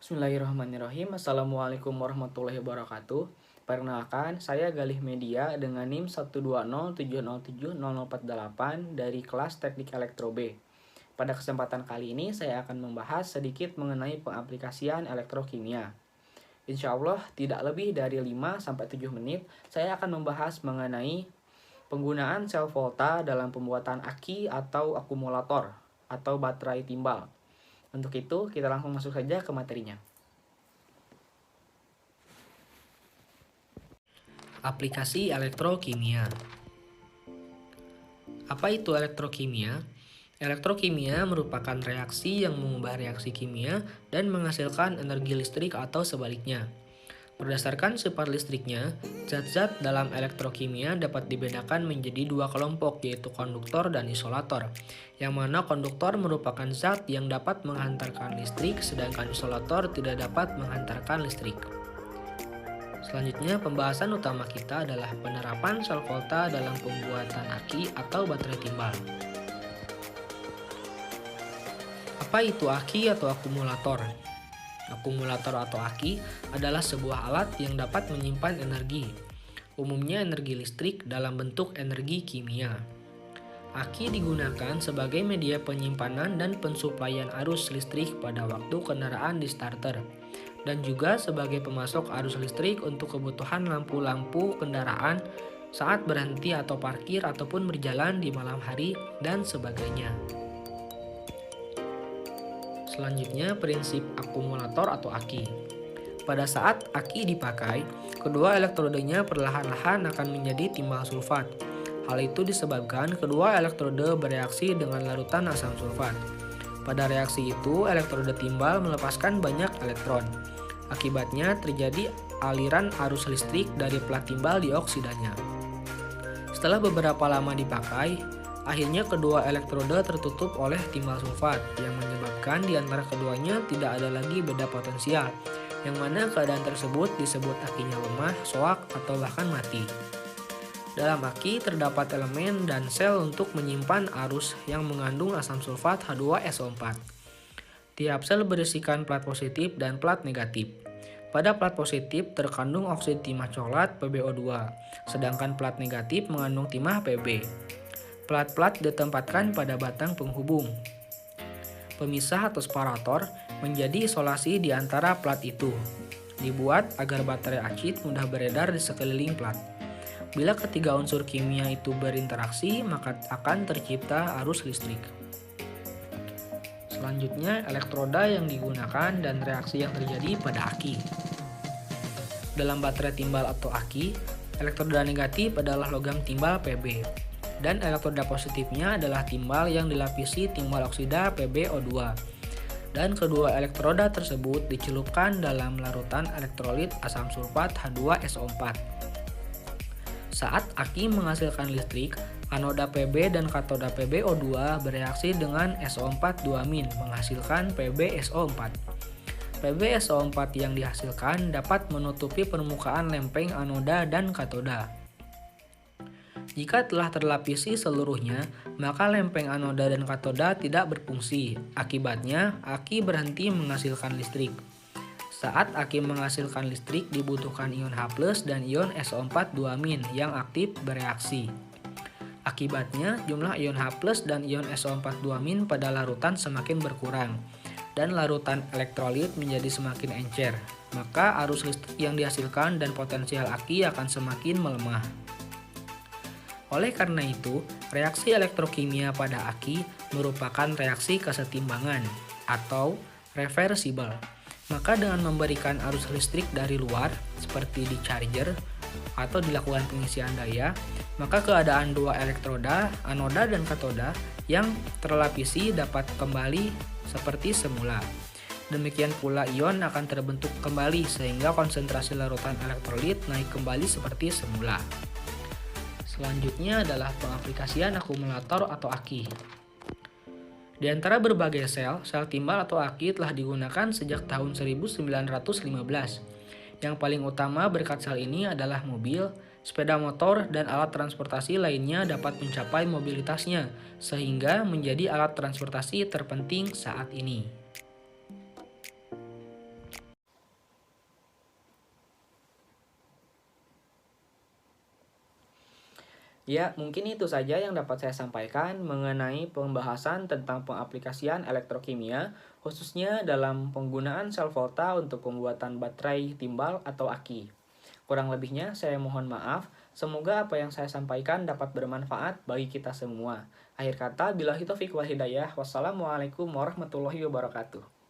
Bismillahirrahmanirrahim. Assalamualaikum warahmatullahi wabarakatuh. Perkenalkan, saya Galih Media dengan NIM 120707048 dari kelas Teknik Elektro B. Pada kesempatan kali ini saya akan membahas sedikit mengenai pengaplikasian elektrokimia. Insya Allah tidak lebih dari 5-7 menit saya akan membahas mengenai penggunaan sel volta dalam pembuatan aki atau akumulator atau baterai timbal. Untuk itu, kita langsung masuk saja ke materinya. Aplikasi elektrokimia. Apa itu elektrokimia? Elektrokimia merupakan reaksi yang mengubah reaksi kimia dan menghasilkan energi listrik atau sebaliknya. Berdasarkan sifat listriknya, zat-zat dalam elektrokimia dapat dibedakan menjadi dua kelompok, yaitu konduktor dan isolator, yang mana konduktor merupakan zat yang dapat menghantarkan listrik, sedangkan isolator tidak dapat menghantarkan listrik. Selanjutnya, pembahasan utama kita adalah penerapan sel volta dalam pembuatan aki atau baterai timbal. Apa itu aki atau akumulator? Akumulator atau aki adalah sebuah alat yang dapat menyimpan energi, umumnya energi listrik dalam bentuk energi kimia. Aki digunakan sebagai media penyimpanan dan pensuplaian arus listrik pada waktu kendaraan di starter, dan juga sebagai pemasok arus listrik untuk kebutuhan lampu-lampu kendaraan saat berhenti atau parkir ataupun berjalan di malam hari dan sebagainya. Selanjutnya, prinsip akumulator atau aki. Pada saat aki dipakai, kedua elektrodenya perlahan-lahan akan menjadi timbal sulfat. Hal itu disebabkan kedua elektrode bereaksi dengan larutan asam sulfat. Pada reaksi itu, elektrode timbal melepaskan banyak elektron. Akibatnya terjadi aliran arus listrik dari plat timbal di oksidanya. Setelah beberapa lama dipakai, akhirnya kedua elektrode tertutup oleh timbal sulfat yang menyebabkan di antara keduanya tidak ada lagi beda potensial, yang mana keadaan tersebut disebut akinya lemah, soak, atau bahkan mati. Dalam aki terdapat elemen dan sel untuk menyimpan arus yang mengandung asam sulfat H2SO4. Tiap sel berisikan plat positif dan plat negatif. Pada plat positif terkandung oksid timah coklat PbO2, sedangkan plat negatif mengandung timah Pb. Plat-plat ditempatkan pada batang penghubung. Pemisah atau separator menjadi isolasi di antara plat itu. Dibuat agar baterai acid mudah beredar di sekeliling plat. Bila ketiga unsur kimia itu berinteraksi, maka akan tercipta arus listrik. Selanjutnya, elektroda yang digunakan dan reaksi yang terjadi pada aki. Dalam baterai timbal atau aki, elektroda negatif adalah logam timbal Pb. Dan elektroda positifnya adalah timbal yang dilapisi timbal oksida PbO2. Dan kedua elektroda tersebut dicelupkan dalam larutan elektrolit asam sulfat H2SO4. Saat aki menghasilkan listrik, anoda Pb dan katoda PbO2 bereaksi dengan SO4 2- menghasilkan PbSO4. PbSO4 yang dihasilkan dapat menutupi permukaan lempeng anoda dan katoda. Jika telah terlapisi seluruhnya, maka lempeng anoda dan katoda tidak berfungsi. Akibatnya, aki berhenti menghasilkan listrik. Saat aki menghasilkan listrik, dibutuhkan ion H+ dan ion SO4 2- yang aktif bereaksi. Akibatnya, jumlah ion H+ dan ion SO4 2- pada larutan semakin berkurang, dan larutan elektrolit menjadi semakin encer. Maka arus listrik yang dihasilkan dan potensial aki akan semakin melemah. Oleh karena itu, reaksi elektrokimia pada aki merupakan reaksi kesetimbangan atau reversible. Maka dengan memberikan arus listrik dari luar, seperti di charger atau dilakukan pengisian daya, maka keadaan dua elektroda, anoda dan katoda yang terlapisi dapat kembali seperti semula. Demikian pula ion akan terbentuk kembali sehingga konsentrasi larutan elektrolit naik kembali seperti semula. Selanjutnya adalah pengaplikasian akumulator atau aki. Di antara berbagai sel timbal atau aki telah digunakan sejak tahun 1915. Yang paling utama berkat sel ini adalah mobil, sepeda motor, dan alat transportasi lainnya dapat mencapai mobilitasnya, sehingga menjadi alat transportasi terpenting saat ini. Ya, mungkin itu saja yang dapat saya sampaikan mengenai pembahasan tentang pengaplikasian elektrokimia, khususnya dalam penggunaan sel volta untuk pembuatan baterai timbal atau aki. Kurang lebihnya, saya mohon maaf. Semoga apa yang saya sampaikan dapat bermanfaat bagi kita semua. Akhir kata, billahi taufiq wal hidayah. Wassalamualaikum warahmatullahi wabarakatuh.